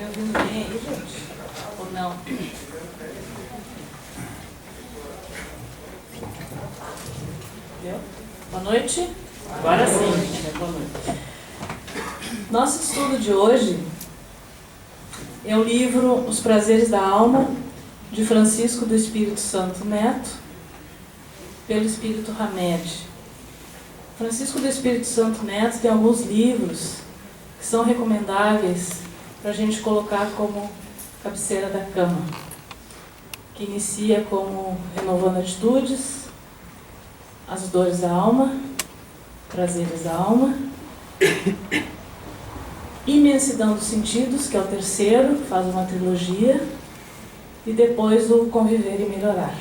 Me ouvindo bem aí, gente? Ou não? Deu? Boa noite? Agora sim, boa noite. Nosso estudo de hoje é o livro Os Prazeres da Alma, de Francisco do Espírito Santo Neto, pelo Espírito Hamed. Francisco do Espírito Santo Neto tem alguns livros que são recomendáveis para a gente colocar como cabeceira da cama, que inicia como Renovando Atitudes, As Dores da Alma, Prazeres da Alma, Imensidão dos Sentidos, que é o terceiro, faz uma trilogia, e depois o Conviver e Melhorar.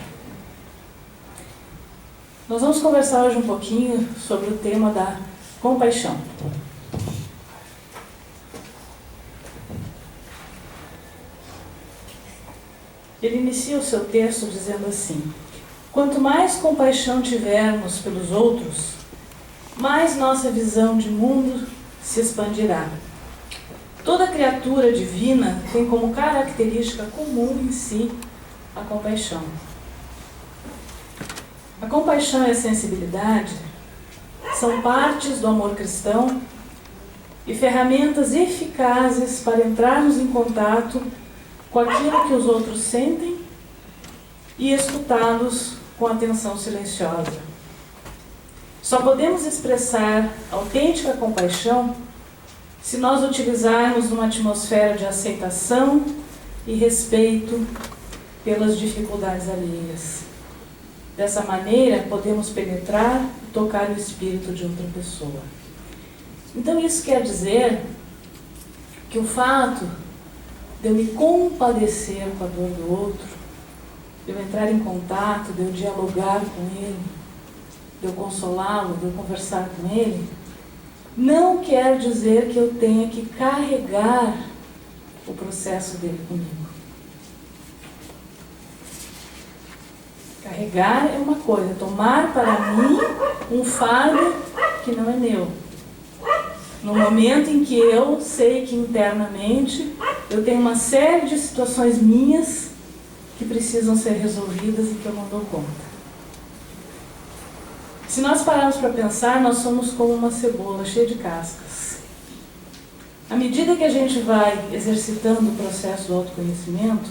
Nós vamos conversar hoje um pouquinho sobre o tema da compaixão. Ele inicia o seu texto dizendo assim: quanto mais compaixão tivermos pelos outros, mais nossa visão de mundo se expandirá. Toda criatura divina tem como característica comum em si a compaixão. A compaixão e a sensibilidade são partes do amor cristão e ferramentas eficazes para entrarmos em contato com aquilo que os outros sentem e escutá-los com atenção silenciosa. Só podemos expressar autêntica compaixão se nós utilizarmos uma atmosfera de aceitação e respeito pelas dificuldades alheias. Dessa maneira, podemos penetrar e tocar o espírito de outra pessoa. Então, isso quer dizer que o fato de eu me compadecer com a dor do outro, de eu entrar em contato, de eu dialogar com ele, de eu consolá-lo, de eu conversar com ele, não quer dizer que eu tenha que carregar o processo dele comigo. Carregar é uma coisa, tomar para mim um fardo que não é meu. No momento em que eu sei que internamente eu tenho uma série de situações minhas que precisam ser resolvidas e que eu não dou conta. Se nós pararmos para pensar, nós somos como uma cebola cheia de cascas. À medida que a gente vai exercitando o processo do autoconhecimento,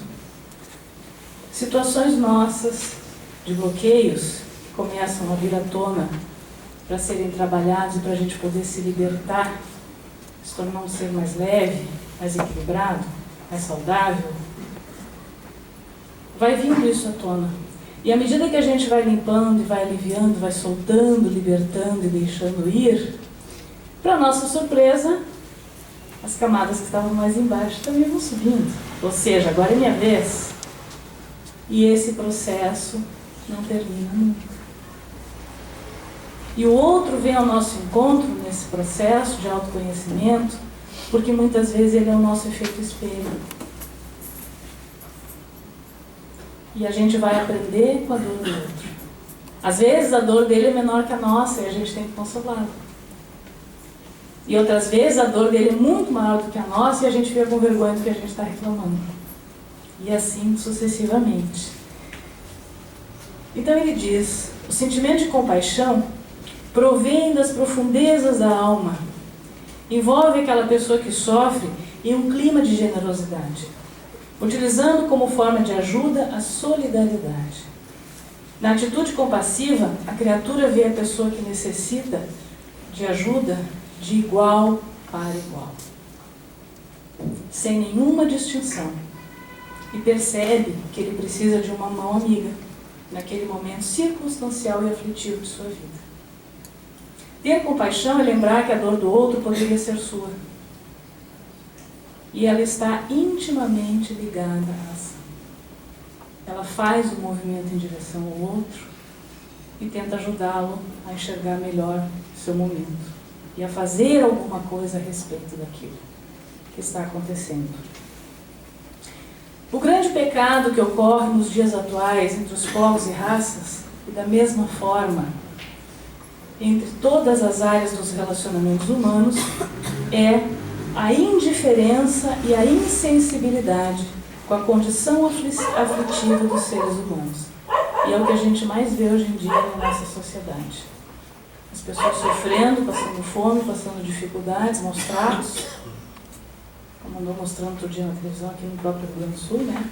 situações nossas de bloqueios que começam a vir à tona para serem trabalhados e para a gente poder se libertar, se tornar um ser mais leve, mais equilibrado, mais saudável, vai vindo isso à tona. E à medida que a gente vai limpando e vai aliviando, vai soltando, libertando e deixando ir, para nossa surpresa, as camadas que estavam mais embaixo também vão subindo. Ou seja, agora é minha vez. E esse processo não termina nunca. E o outro vem ao nosso encontro nesse processo de autoconhecimento, porque muitas vezes ele é o nosso efeito espelho. E a gente vai aprender com a dor do outro. Às vezes a dor dele é menor que a nossa e a gente tem que consolá-lo. E outras vezes a dor dele é muito maior do que a nossa e a gente fica com vergonha do que a gente está reclamando. E assim sucessivamente. Então ele diz: o sentimento de compaixão provém das profundezas da alma. Envolve aquela pessoa que sofre em um clima de generosidade, utilizando como forma de ajuda a solidariedade. Na atitude compassiva, a criatura vê a pessoa que necessita de ajuda de igual para igual, sem nenhuma distinção, e percebe que ele precisa de uma mão amiga naquele momento circunstancial e aflitivo de sua vida. Ter compaixão é lembrar que a dor do outro poderia ser sua. E ela está intimamente ligada à ação. Ela faz o movimento em direção ao outro e tenta ajudá-lo a enxergar melhor o seu momento e a fazer alguma coisa a respeito daquilo que está acontecendo. O grande pecado que ocorre nos dias atuais entre os povos e raças, e da mesma forma entre todas as áreas dos relacionamentos humanos, é a indiferença e a insensibilidade com a condição aflitiva dos seres humanos. E é o que a gente mais vê hoje em dia na nossa sociedade. As pessoas sofrendo, passando fome, passando dificuldades, maus tratos. Como andou mostrando outro dia na televisão aqui no próprio Rio Grande do Sul, né?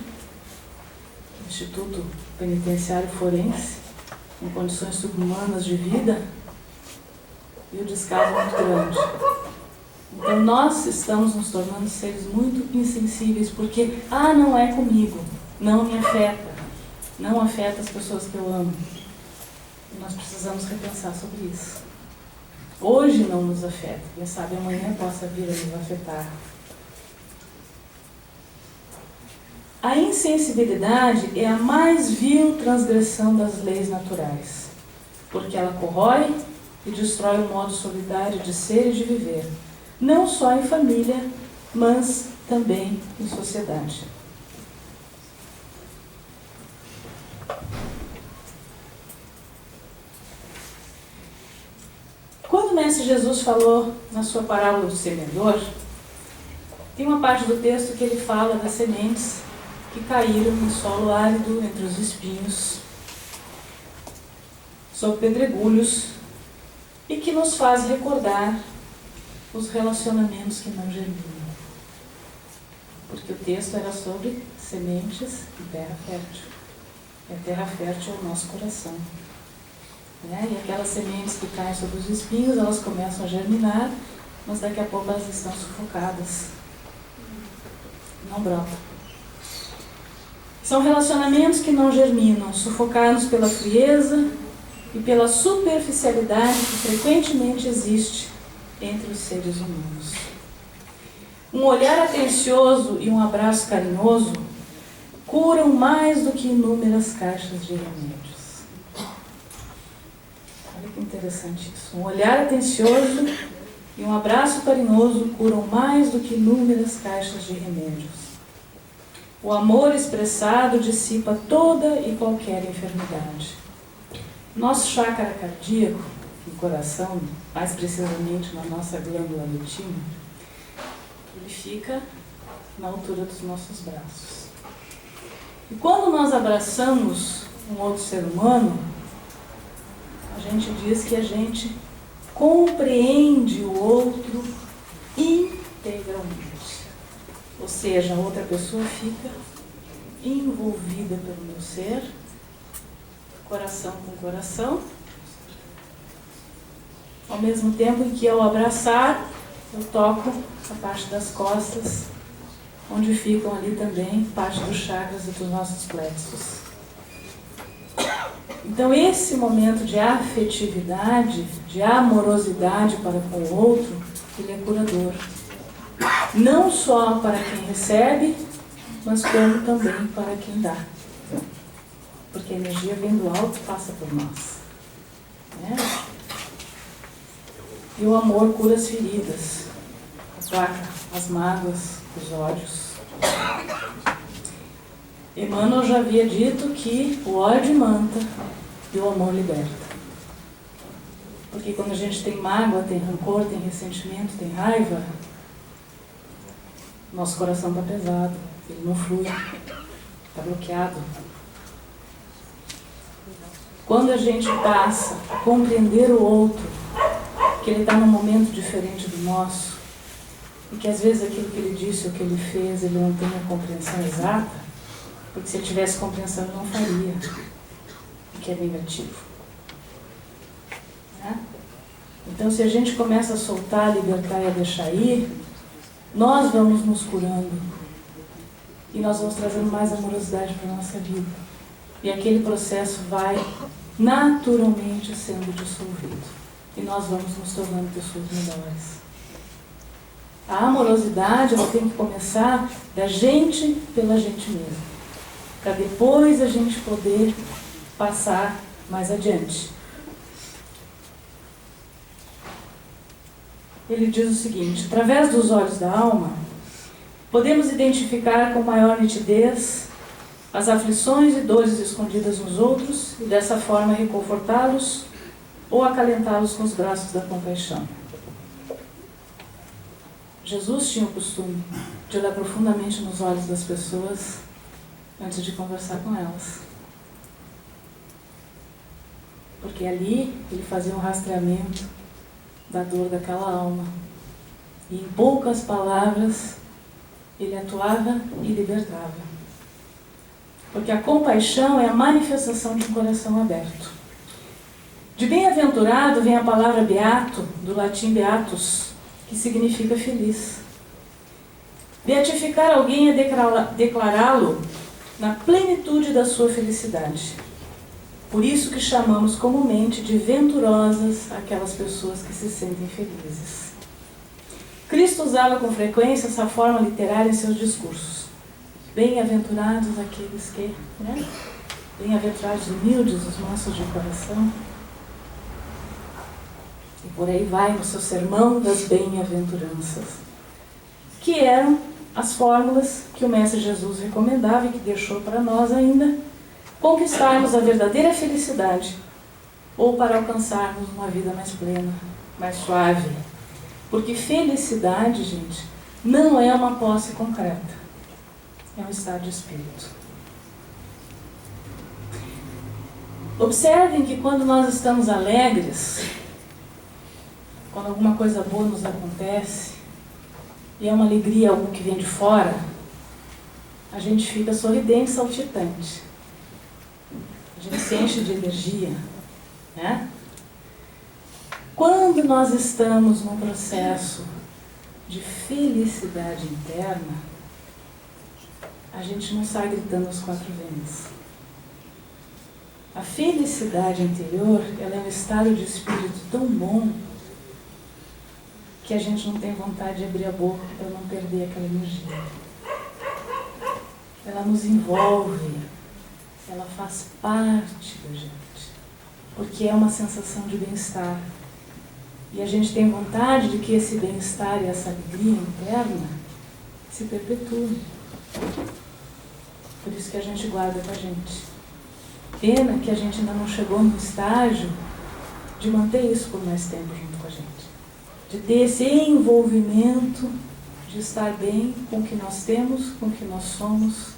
Instituto Penitenciário Forense, em condições subhumanas de vida, e o descaso muito grande. Então nós estamos nos tornando seres muito insensíveis, porque, não é comigo, não me afeta, não afeta as pessoas que eu amo. E nós precisamos repensar sobre isso. Hoje não nos afeta, quem sabe amanhã possa vir a nos afetar. A insensibilidade é a mais vil transgressão das leis naturais, porque ela corrói e destrói o modo solidário de ser e de viver, não só em família, mas também em sociedade. Quando o Mestre Jesus falou na sua parábola do semeador, tem uma parte do texto que ele fala das sementes que caíram no solo árido entre os espinhos, sob pedregulhos, e que nos faz recordar os relacionamentos que não germinam. Porque o texto era sobre sementes e terra fértil. E a terra fértil é o nosso coração. E aquelas sementes que caem sobre os espinhos, elas começam a germinar, mas daqui a pouco elas estão sufocadas. Não brotam. São relacionamentos que não germinam, sufocados pela frieza e pela superficialidade que frequentemente existe entre os seres humanos. Um olhar atencioso e um abraço carinhoso curam mais do que inúmeras caixas de remédios. Olha que interessante isso. Um olhar atencioso e um abraço carinhoso curam mais do que inúmeras caixas de remédios. O amor expressado dissipa toda e qualquer enfermidade. Nosso chácara cardíaco, no coração, mais precisamente na nossa glândula luteal, ele fica na altura dos nossos braços. E quando nós abraçamos um outro ser humano, a gente diz que a gente compreende o outro integralmente. Ou seja, a outra pessoa fica envolvida pelo meu ser, coração com coração, ao mesmo tempo em que ao abraçar, eu toco a parte das costas, onde ficam ali também parte dos chakras e dos nossos plexos. Então esse momento de afetividade, de amorosidade para com o outro, ele é curador. Não só para quem recebe, mas como também para quem dá. Porque a energia vem do alto e passa por nós. E o amor cura as feridas, aplaca as mágoas, os ódios. Emmanuel já havia dito que o ódio manta e o amor liberta. Porque quando a gente tem mágoa, tem rancor, tem ressentimento, tem raiva, nosso coração está pesado, ele não flui, está bloqueado. Quando a gente passa a compreender o outro, que ele está num momento diferente do nosso, e que às vezes aquilo que ele disse ou que ele fez, ele não tem a compreensão exata, porque se ele tivesse compreensão ele não faria, o que é negativo. Então se a gente começa a soltar, a libertar e a deixar ir, nós vamos nos curando e nós vamos trazendo mais amorosidade para a nossa vida. E aquele processo vai naturalmente sendo dissolvido. E nós vamos nos tornando pessoas melhores. A amorosidade, ela tem que começar da gente pela gente mesma, para depois a gente poder passar mais adiante. Ele diz o seguinte: através dos olhos da alma, podemos identificar com maior nitidez as aflições e dores escondidas nos outros e dessa forma reconfortá-los ou acalentá-los com os braços da compaixão. Jesus tinha o costume de olhar profundamente nos olhos das pessoas antes de conversar com elas. Porque ali ele fazia um rastreamento da dor daquela alma. E em poucas palavras ele atuava e libertava. Porque a compaixão é a manifestação de um coração aberto. De bem-aventurado vem a palavra beato, do latim beatus, que significa feliz. Beatificar alguém é declará-lo na plenitude da sua felicidade. Por isso que chamamos comumente de venturosas aquelas pessoas que se sentem felizes. Cristo usava com frequência essa forma literária em seus discursos. Bem-aventurados aqueles que, bem-aventurados humildes, os mansos de coração. E por aí vai no seu sermão das bem-aventuranças, que eram as fórmulas que o Mestre Jesus recomendava e que deixou para nós ainda conquistarmos a verdadeira felicidade ou para alcançarmos uma vida mais plena, mais suave. Porque felicidade, gente, não é uma posse concreta, é um estado de espírito. Observem que quando nós estamos alegres, quando alguma coisa boa nos acontece, e é uma alegria, algo que vem de fora, a gente fica sorridente, saltitante. A gente se enche de energia, né? Quando nós estamos num processo de felicidade interna, a gente não sai gritando aos quatro ventos. A felicidade interior, ela é um estado de espírito tão bom que a gente não tem vontade de abrir a boca para não perder aquela energia. Ela nos envolve, ela faz parte da gente, porque é uma sensação de bem-estar. E a gente tem vontade de que esse bem-estar e essa alegria interna se perpetuem. Por isso que a gente guarda com a gente. Pena que a gente ainda não chegou no estágio de manter isso por mais tempo junto com a gente. De ter esse envolvimento, de estar bem com o que nós temos, com o que nós somos,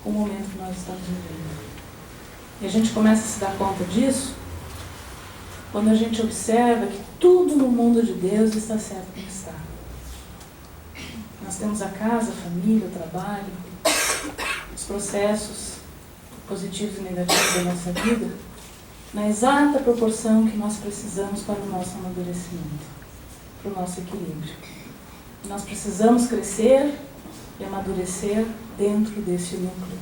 com o momento que nós estamos vivendo. E a gente começa a se dar conta disso quando a gente observa que tudo no mundo de Deus está certo como está. Nós temos a casa, a família, o trabalho, os processos positivos e negativos da nossa vida, na exata proporção que nós precisamos para o nosso amadurecimento, para o nosso equilíbrio. Nós precisamos crescer e amadurecer dentro desse núcleo.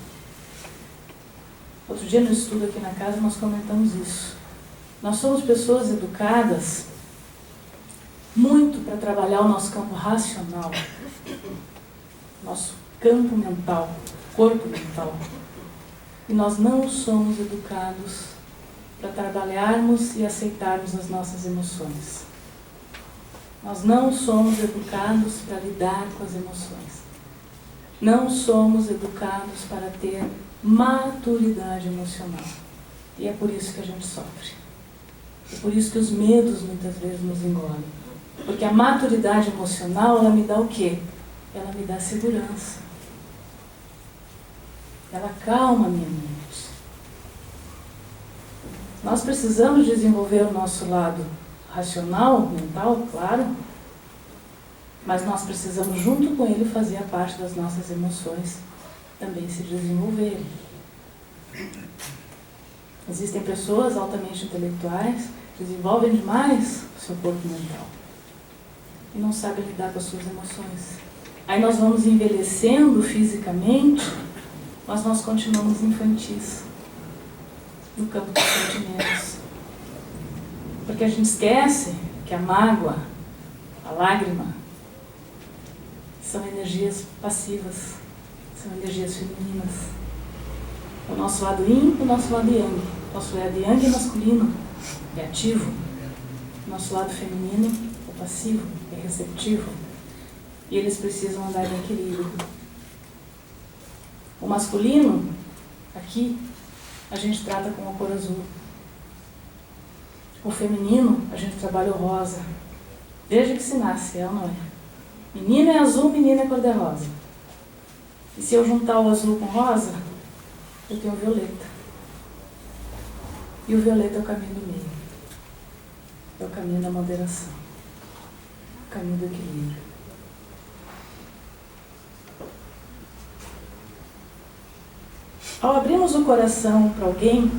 Outro dia no estudo aqui na casa nós comentamos isso. Nós somos pessoas educadas muito para trabalhar o nosso campo racional, nosso campo mental, corpo mental. E nós não somos educados para trabalharmos e aceitarmos as nossas emoções. Nós não somos educados para lidar com as emoções. Não somos educados para ter maturidade emocional. E é por isso que a gente sofre. É por isso que os medos muitas vezes nos engolem. Porque a maturidade emocional, ela me dá o quê? Ela me dá segurança. Ela calma a minha mente. Nós precisamos desenvolver o nosso lado racional, mental, claro, mas nós precisamos, junto com ele, fazer a parte das nossas emoções também se desenvolverem. Existem pessoas altamente intelectuais que desenvolvem demais o seu corpo mental e não sabem lidar com as suas emoções. Aí nós vamos envelhecendo fisicamente, mas nós continuamos infantis no campo dos sentimentos. Porque a gente esquece que a mágoa, a lágrima, são energias passivas, são energias femininas. O nosso lado yin e o nosso lado yang. O nosso lado yang é masculino, é ativo. O nosso lado feminino é passivo, é receptivo. E eles precisam andar em equilíbrio. O masculino, aqui, a gente trata com a cor azul. O feminino, a gente trabalha o rosa. Desde que se nasce, é ou não é? Menino é azul, menina é cor-de-rosa. E se eu juntar o azul com o rosa, eu tenho o violeta. E o violeta é o caminho do meio. É o caminho da moderação. O caminho do equilíbrio. Ao abrirmos o coração para alguém,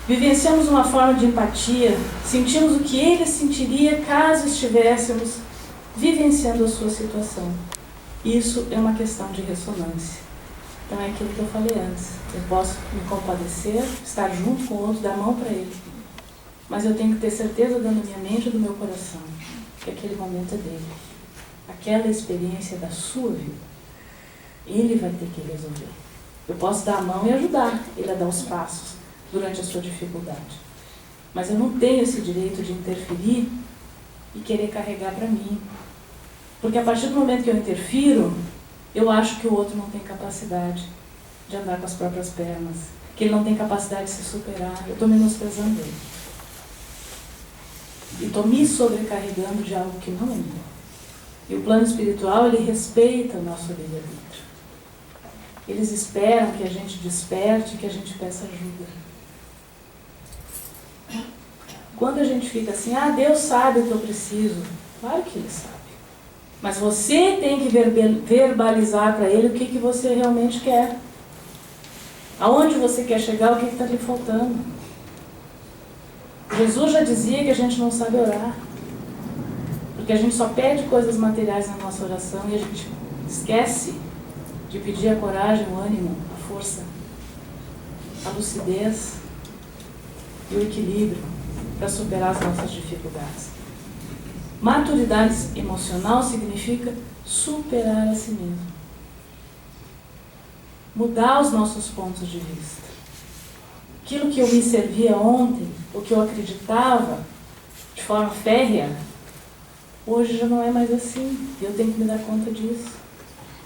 vivenciamos uma forma de empatia, sentimos o que ele sentiria caso estivéssemos vivenciando a sua situação. Isso é uma questão de ressonância. Então é aquilo que eu falei antes. Eu posso me compadecer, estar junto com o outro, dar a mão para ele. Mas eu tenho que ter certeza dentro da minha mente e do meu coração que aquele momento é dele. Aquela experiência é da sua vida. Ele vai ter que resolver. Eu posso dar a mão e ajudar ele a dar os passos durante a sua dificuldade. Mas eu não tenho esse direito de interferir e querer carregar para mim. Porque a partir do momento que eu interfiro, eu acho que o outro não tem capacidade de andar com as próprias pernas, que ele não tem capacidade de se superar. Eu estou menosprezando ele. E estou me sobrecarregando de algo que não é meu. E o plano espiritual, ele respeita o nosso livre-arbítrio. Eles esperam que a gente desperte, que a gente peça ajuda. Quando a gente fica assim, Deus sabe o que eu preciso. Claro que Ele sabe. Mas você tem que verbalizar para Ele o que você realmente quer. Aonde você quer chegar, o que está lhe faltando. Jesus já dizia que a gente não sabe orar. Porque a gente só pede coisas materiais na nossa oração e a gente esquece de pedir a coragem, o ânimo, a força, a lucidez e o equilíbrio para superar as nossas dificuldades. Maturidade emocional significa superar a si mesmo. Mudar os nossos pontos de vista. Aquilo que eu me servia ontem, o que eu acreditava de forma férrea, hoje já não é mais assim. E eu tenho que me dar conta disso.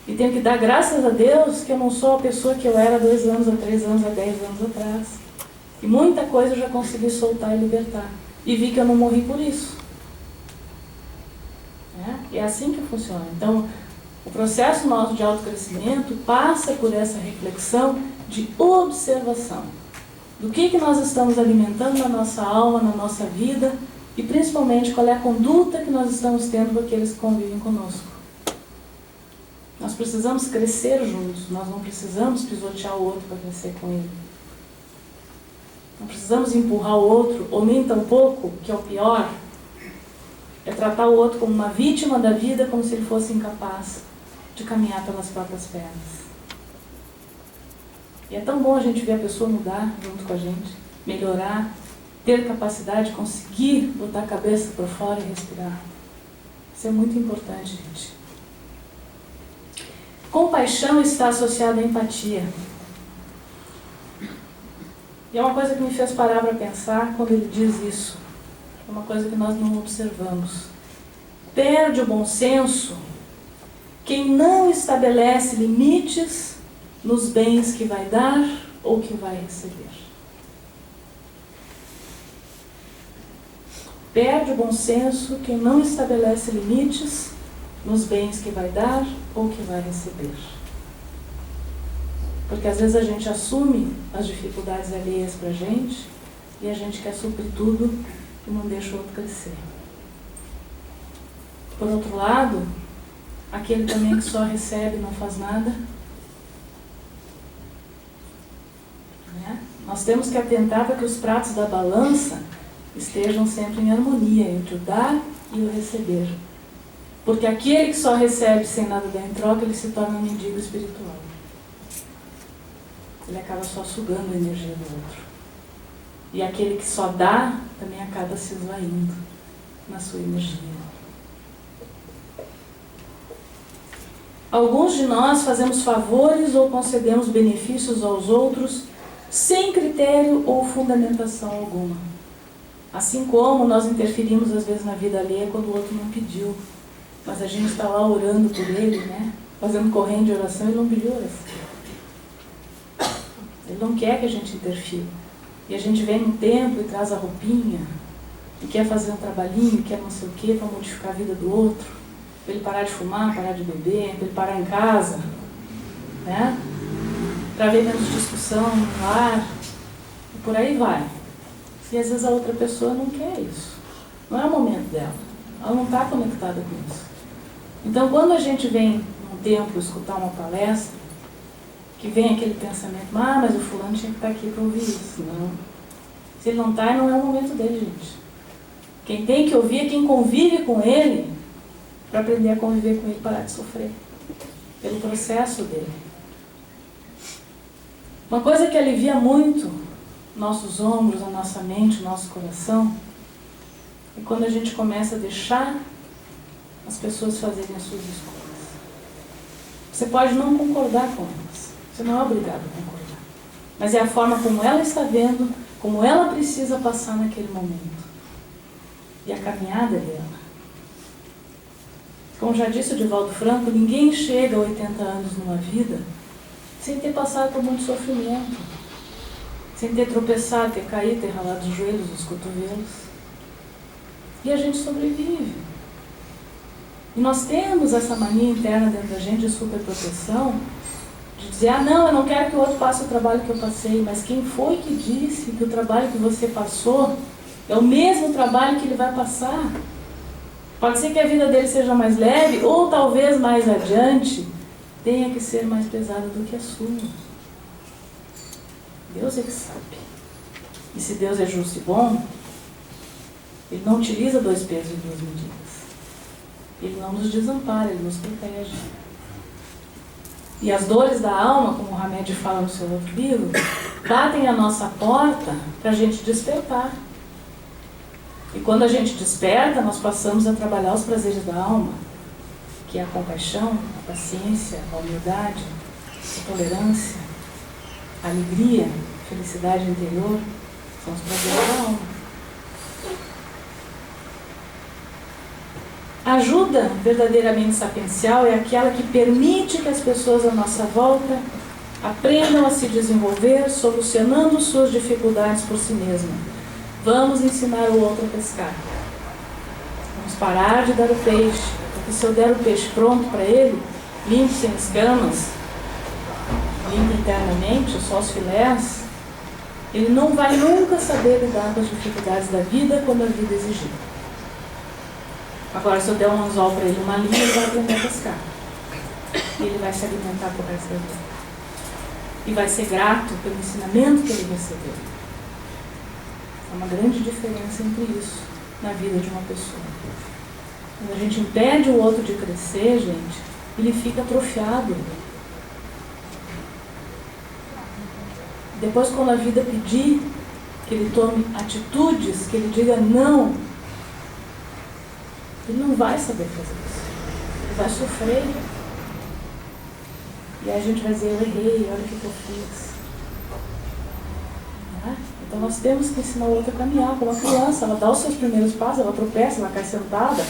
E tenho que dar graças a Deus que eu não sou a pessoa que eu era há 2 anos, há 3 anos, há 10 anos atrás. E muita coisa eu já consegui soltar e libertar. E vi que eu não morri por isso. E é assim que funciona. Então, o processo nosso de autocrescimento passa por essa reflexão de observação. Do que nós estamos alimentando na nossa alma, na nossa vida, e principalmente qual é a conduta que nós estamos tendo com aqueles que convivem conosco. Nós precisamos crescer juntos, nós não precisamos pisotear o outro para crescer com ele. Não precisamos empurrar o outro, ou nem tampouco, que é o pior, é tratar o outro como uma vítima da vida, como se ele fosse incapaz de caminhar pelas próprias pernas. E é tão bom a gente ver a pessoa mudar junto com a gente, melhorar, ter capacidade de conseguir botar a cabeça para fora e respirar. Isso é muito importante, gente. Compaixão está associada à empatia. E é uma coisa que me fez parar para pensar quando ele diz isso. É uma coisa que nós não observamos. Perde o bom senso quem não estabelece limites nos bens que vai dar ou que vai receber. Perde o bom senso quem não estabelece limites nos bens que vai dar ou que vai receber. Porque às vezes a gente assume as dificuldades alheias para a gente e a gente quer suprir tudo e não deixa o outro crescer. Por outro lado, aquele também que só recebe e não faz nada, né? Nós temos que atentar para que os pratos da balança estejam sempre em harmonia entre o dar e o receber. Porque aquele que só recebe sem nada dar em troca, ele se torna um mendigo espiritual. Ele acaba só sugando a energia do outro. E aquele que só dá, também acaba se esvaindo na sua energia. Alguns de nós fazemos favores ou concedemos benefícios aos outros sem critério ou fundamentação alguma. Assim como nós interferimos às vezes na vida alheia quando o outro não pediu. Mas a gente está lá orando por ele, né? Fazendo corrente de oração, ele não pediu oração. Ele não quer que a gente interfira. E a gente vem no templo e traz a roupinha, e quer fazer um trabalhinho, quer não sei o quê, para modificar a vida do outro. para ele parar de fumar, parar de beber, para ele parar em casa, né? Para haver menos discussão no lar, e por aí vai. E às vezes a outra pessoa não quer isso. Não é o momento dela. Ela não está conectada com isso. Então, quando a gente vem num templo escutar uma palestra, que vem aquele pensamento, mas o fulano tinha que estar aqui para ouvir isso. Não. Se ele não está, não é o momento dele, gente. Quem tem que ouvir é quem convive com ele, para aprender a conviver com ele e parar de sofrer. Pelo processo dele. Uma coisa que alivia muito nossos ombros, a nossa mente, o nosso coração, é quando a gente começa a deixar as pessoas fazerem as suas escolhas. Você pode não concordar com elas. Você não é obrigado a concordar. Mas é a forma como ela está vendo, como ela precisa passar naquele momento. E a caminhada dela. Como já disse o Divaldo Franco, ninguém chega a 80 anos numa vida sem ter passado por muito sofrimento. Sem ter tropeçado, ter caído, ter ralado os joelhos, os cotovelos. E a gente sobrevive. E nós temos essa mania interna dentro da gente de superproteção, de dizer, não, eu não quero que o outro passe o trabalho que eu passei, mas quem foi que disse que o trabalho que você passou é o mesmo trabalho que ele vai passar? Pode ser que a vida dele seja mais leve, ou talvez mais adiante tenha que ser mais pesada do que a sua. Deus é que sabe. E se Deus é justo e bom, Ele não utiliza 2 pesos e 2 medidas. Ele não nos desampara, Ele nos protege. E as dores da alma, como o Hamed fala no seu outro livro, batem a nossa porta para a gente despertar. E quando a gente desperta, nós passamos a trabalhar os prazeres da alma, que é a compaixão, a paciência, a humildade, a tolerância, a alegria, a felicidade interior, são os prazeres da alma. A ajuda verdadeiramente sapiencial é aquela que permite que as pessoas à nossa volta aprendam a se desenvolver, solucionando suas dificuldades por si mesmas. Vamos ensinar o outro a pescar. Vamos parar de dar o peixe, porque se eu der o peixe pronto para ele, limpo sem escamas, limpo internamente, só os filés, ele não vai nunca saber lidar com as dificuldades da vida quando a vida exigir. Agora, se eu der um anzol para ele, uma linha, ele vai aprender a pescar. E ele vai se alimentar por resto da vida. E vai ser grato pelo ensinamento que ele recebeu. Há uma grande diferença entre isso na vida de uma pessoa. Quando a gente impede o outro de crescer, gente, ele fica atrofiado. Depois, quando a vida pedir que ele tome atitudes, que ele diga não, ele não vai saber fazer isso. Ele vai sofrer. E aí a gente vai dizer, eu errei, olha o que eu fiz. Né? Então nós temos que ensinar o outro a caminhar como uma criança. Ela dá os seus primeiros passos, ela tropeça, ela cai sentada,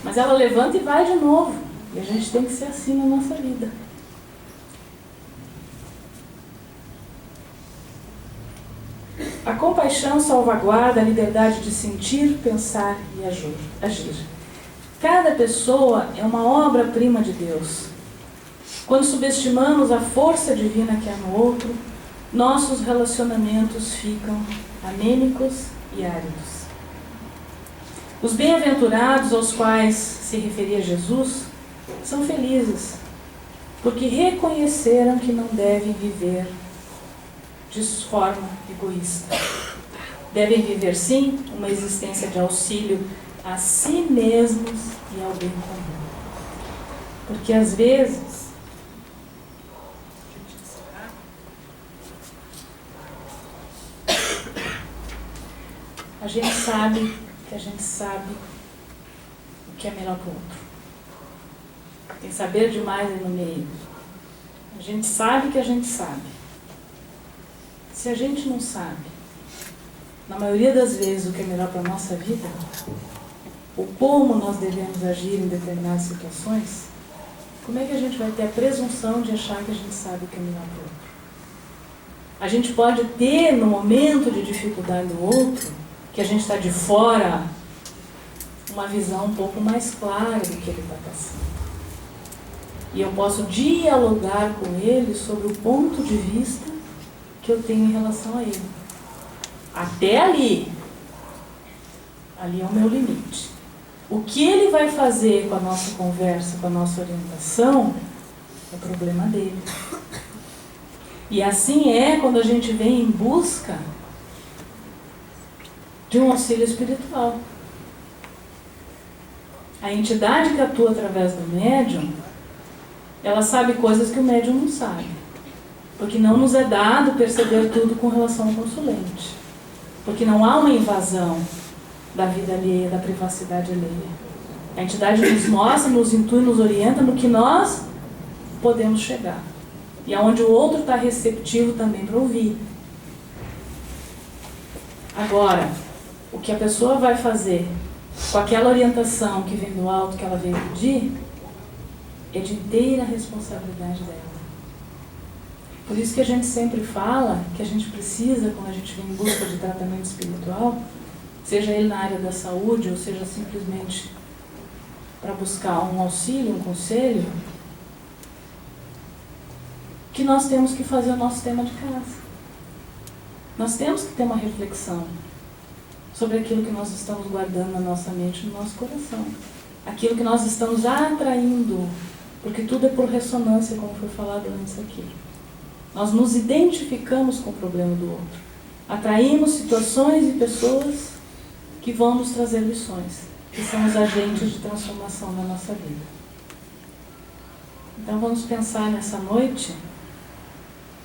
mas ela levanta e vai de novo. E a gente tem que ser assim na nossa vida. A compaixão salvaguarda a liberdade de sentir, pensar e agir. Cada pessoa é uma obra-prima de Deus. Quando subestimamos a força divina que há no outro, nossos relacionamentos ficam anêmicos e áridos. Os bem-aventurados aos quais se referia Jesus são felizes, porque reconheceram que não devem viver de forma egoísta. Devem viver, sim, uma existência de auxílio a si mesmos e ao bem comum. Porque, às vezes, a gente sabe que a gente sabe o que é melhor para o outro. Tem saber demais aí no meio. A gente sabe que a gente sabe. Se a gente não sabe, na maioria das vezes, o que é melhor para a nossa vida, ou como nós devemos agir em determinadas situações, como é que a gente vai ter a presunção de achar que a gente sabe o que é melhor para o outro? A gente pode ter, no momento de dificuldade do outro, que a gente está de fora, uma visão um pouco mais clara do que ele está passando. E eu posso dialogar com ele sobre o ponto de vista que eu tenho em relação a ele. Até ali. Ali é o meu limite. O que ele vai fazer com a nossa conversa, com a nossa orientação, é problema dele. E assim é quando a gente vem em busca de um auxílio espiritual. A entidade que atua através do médium, ela sabe coisas que o médium não sabe. Porque não nos é dado perceber tudo com relação ao consulente. Porque não há uma invasão da vida alheia, da privacidade alheia. A entidade nos mostra, nos intui, nos orienta no que nós podemos chegar. E aonde o outro está receptivo também para ouvir. Agora, o que a pessoa vai fazer com aquela orientação que vem do alto, que ela veio pedir, é de inteira responsabilidade dela. Por isso que a gente sempre fala que a gente precisa, quando a gente vem em busca de tratamento espiritual, seja ele na área da saúde, ou seja simplesmente para buscar um auxílio, um conselho, que nós temos que fazer o nosso tema de casa. Nós temos que ter uma reflexão sobre aquilo que nós estamos guardando na nossa mente, no nosso coração. Aquilo que nós estamos atraindo, porque tudo é por ressonância, como foi falado antes aqui. Nós nos identificamos com o problema do outro. Atraímos situações e pessoas que vão nos trazer lições, que são os agentes de transformação na nossa vida. Então vamos pensar nessa noite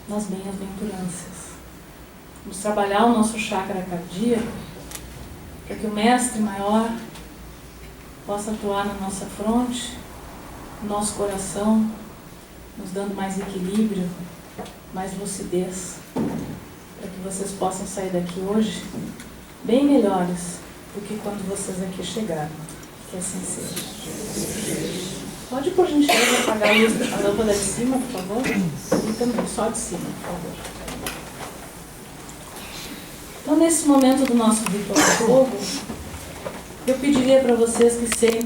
nas bem-aventuranças. Vamos trabalhar o nosso chakra cardíaco para que o Mestre Maior possa atuar na nossa fronte, no nosso coração, nos dando mais equilíbrio, mais lucidez, para que vocês possam sair daqui hoje bem melhores do que quando vocês aqui chegaram. Que assim seja. Pode, por gentileza, apagar a lâmpada de cima, por favor? E também, só de cima, por favor. Então, nesse momento do nosso ritual de fogo, eu pediria para vocês que sempre